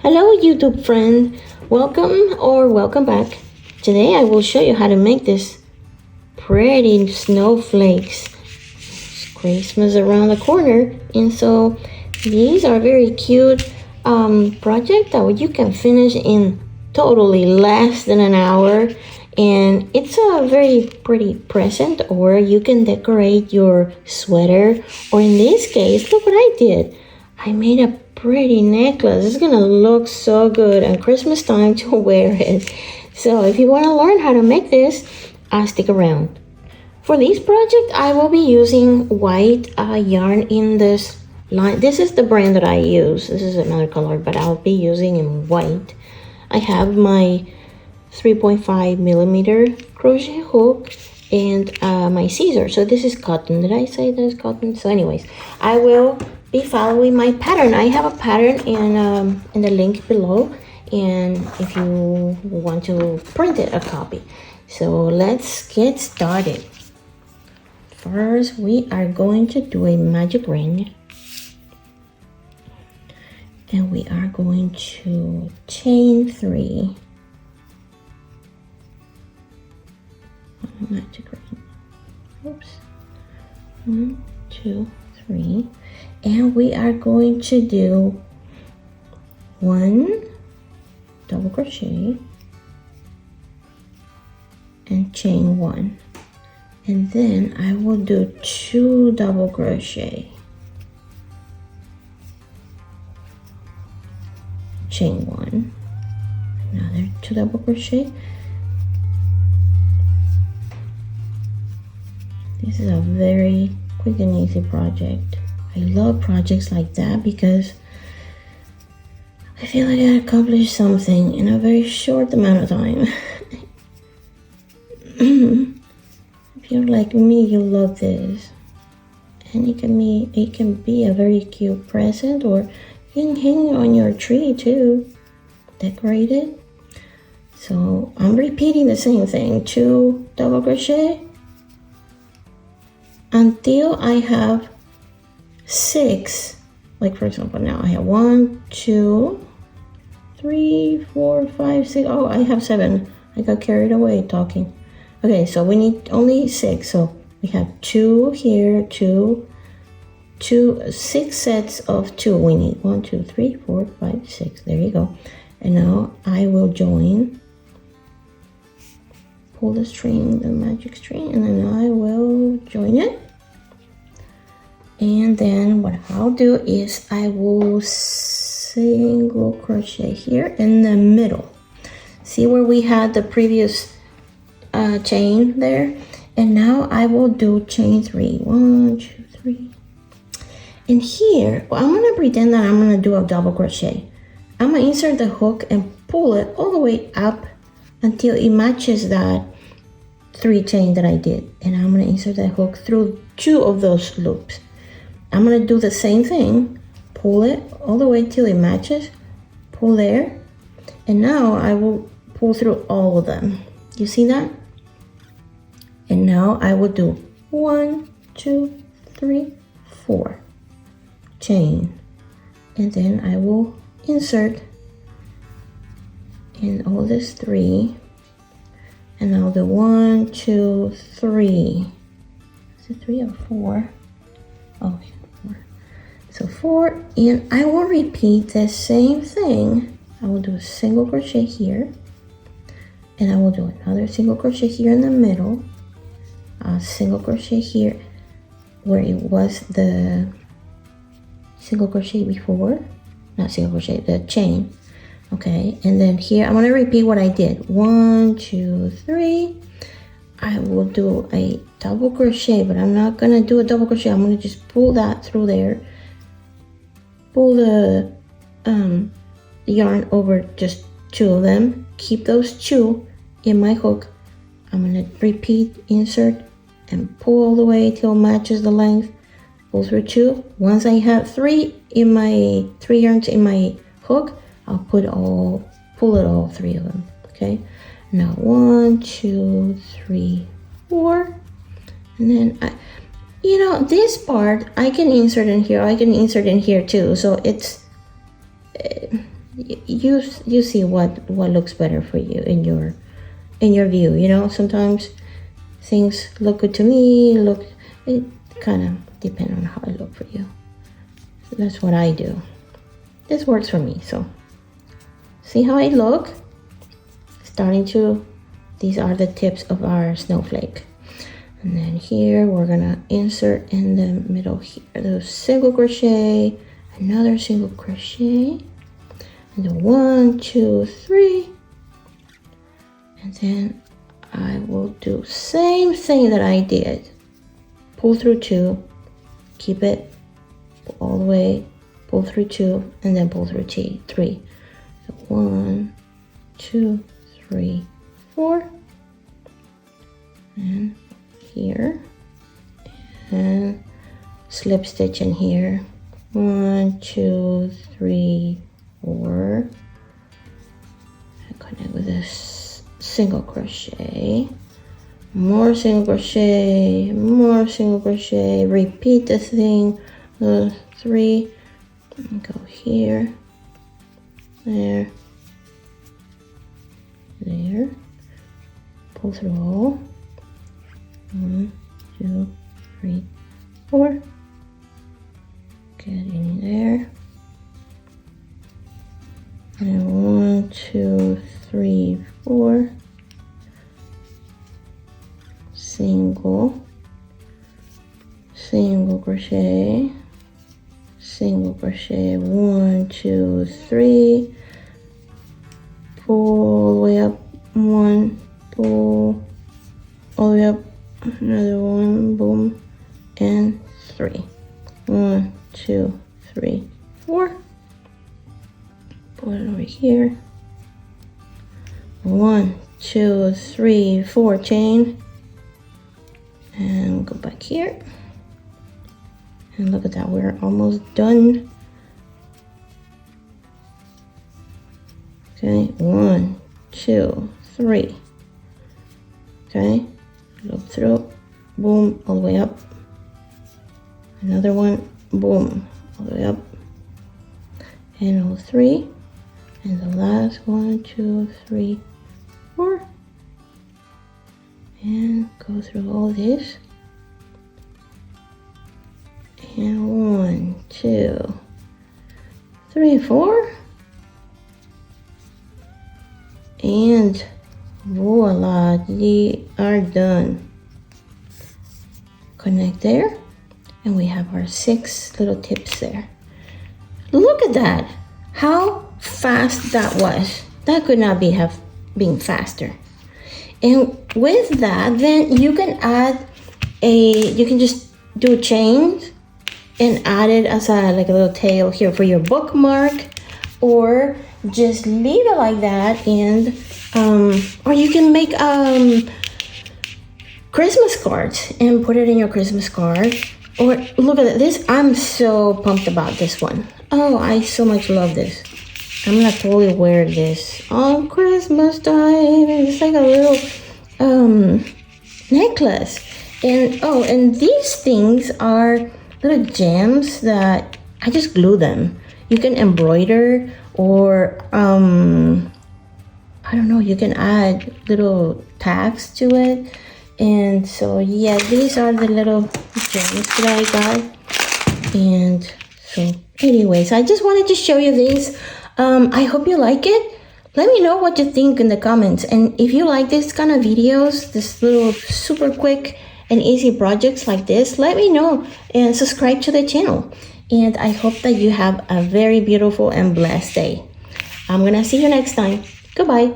Hello YouTube friend, welcome back. Today I will show you how to make this pretty snowflakes. It's Christmas around the corner, and so these are very cute project that you can finish in totally less than an hour, and it's a very pretty present, or you can decorate your sweater, or in this case, look what I did. I made a pretty necklace. It's gonna look so good at Christmas time to wear it. So if you want to learn how to make this, stick around. For this project, I will be using white yarn in this line. This is the brand that I use. This is another color, but I'll be using in white. I have my 3.5 millimeter crochet hook and my scissors. So this is cotton. Did I say this cotton? So anyways, I will be following my pattern. I have a pattern in the link below, and if you want to print it, a copy. So let's get started. First, we are going to do a magic ring, and we are going to chain 3. Magic ring. Oops. 1, 2, 3. And we are going to do 1 double crochet and chain 1, and then I will do 2 double crochet, chain 1, another 2 double crochet. This is a very quick and easy project. I love projects like that because I feel like I accomplished something in a very short amount of time. If you're like me, you love this. And it can be a very cute present, or you can hang it on your tree too. Decorate it. So I'm repeating the same thing. 2 double crochet until I have 6. Like for example, now I have 1, 2, 3, 4, 5, 6. Oh, I have 7. I got carried away talking. Okay, so we need only 6. So we have 2 here, 2, 6 sets of 2. We need 1, 2, 3, 4, 5, 6. There you go. And now I will join. Pull the string, the magic string, and then I will join it. And then what I'll do is I will single crochet here in the middle. See where we had the previous chain there? And now I will do chain 3. 1, 2, 3. And here, well, I'm gonna pretend that I'm gonna do a double crochet. I'm gonna insert the hook and pull it all the way up until it matches that 3 chain that I did. And I'm gonna insert that hook through 2 of those loops. I'm going to do the same thing, pull it all the way till it matches, pull there, and now I will pull through all of them. You see that? And now I will do 1, 2, 3, 4 chain, and then I will insert in all this 3, and I'll do 1, 2, 3. Is it 3 or 4? Oh, 4. So 4, and I will repeat the same thing. I will do a single crochet here, and I will do another single crochet here in the middle, a single crochet here where it was the single crochet before, not single crochet, the chain. Okay, and then here I'm going to repeat what I did. 1, 2, 3. I will do a double crochet, but I'm not going to do a double crochet. I'm going to just pull that through there, pull the yarn over just 2 of them, keep those 2 in my hook. I'm going to repeat, insert, and pull all the way till it matches the length, pull through 2. Once I have 3 yarns in my hook, I'll pull it all 3 of them. Okay, now 1, 2, 3, 4, and then this part I can insert in here. I can insert in here too. So it's you see what looks better for you in your view. You know, sometimes things look good to me. It kind of depends on how it look for you. So that's what I do. This works for me. So see how I look? These are the tips of our snowflake. And then here we're gonna insert in the middle here the single crochet, another single crochet, and then 1, 2, 3, and then I will do same thing that I did. Pull through 2, keep it all the way, pull through 2, and then pull through 3. So 1, 2, 3, 4, and here, and slip stitch in here. 1, 2, 3, 4. And connect with this single crochet. More single crochet, more single crochet. Repeat the thing. 3. And go here, there, there. Pull through all. 1, 2, 3, 4. Get in there. And 1, 2, 3, 4. Single crochet, single crochet. 1, 2, 3. Pull all the way up. 1, pull all the way up. Another 1, boom, and 3. 1, 2, 3, 4. Put it over here. 1, 2, 3, 4, chain, and go back here. And look at that, we're almost done. Okay, 1, 2, 3. Okay. Loop through, boom, all the way up. Another one, boom, all the way up. And all 3. And the last 1, 2, 3, 4. And go through all this. And 1, 2, 3, 4. And voila, we are done. Connect there, and we have our 6 little tips there. Look at that, how fast that was. That could not have been faster. And with that, then you can add you can just do chains and add it as like a little tail here for your bookmark, or just leave it like that. And or you can make Christmas cards and put it in your Christmas card. Or look at this, I'm so pumped about this one. Oh, I so much love this. I'm gonna totally wear this on Christmas time. It's like a little necklace. And and these things are little gems that I just glue them. You can embroider, or I don't know, you can add little tags to it. And so yeah, these are the little gems that I got. And so anyways, I just wanted to show you these. I hope you like it. Let me know what you think in the comments. And if you like this kind of videos, this little super quick and easy projects like this, let me know and subscribe to the channel. And I hope that you have a very beautiful and blessed day. I'm gonna see you next time. Goodbye.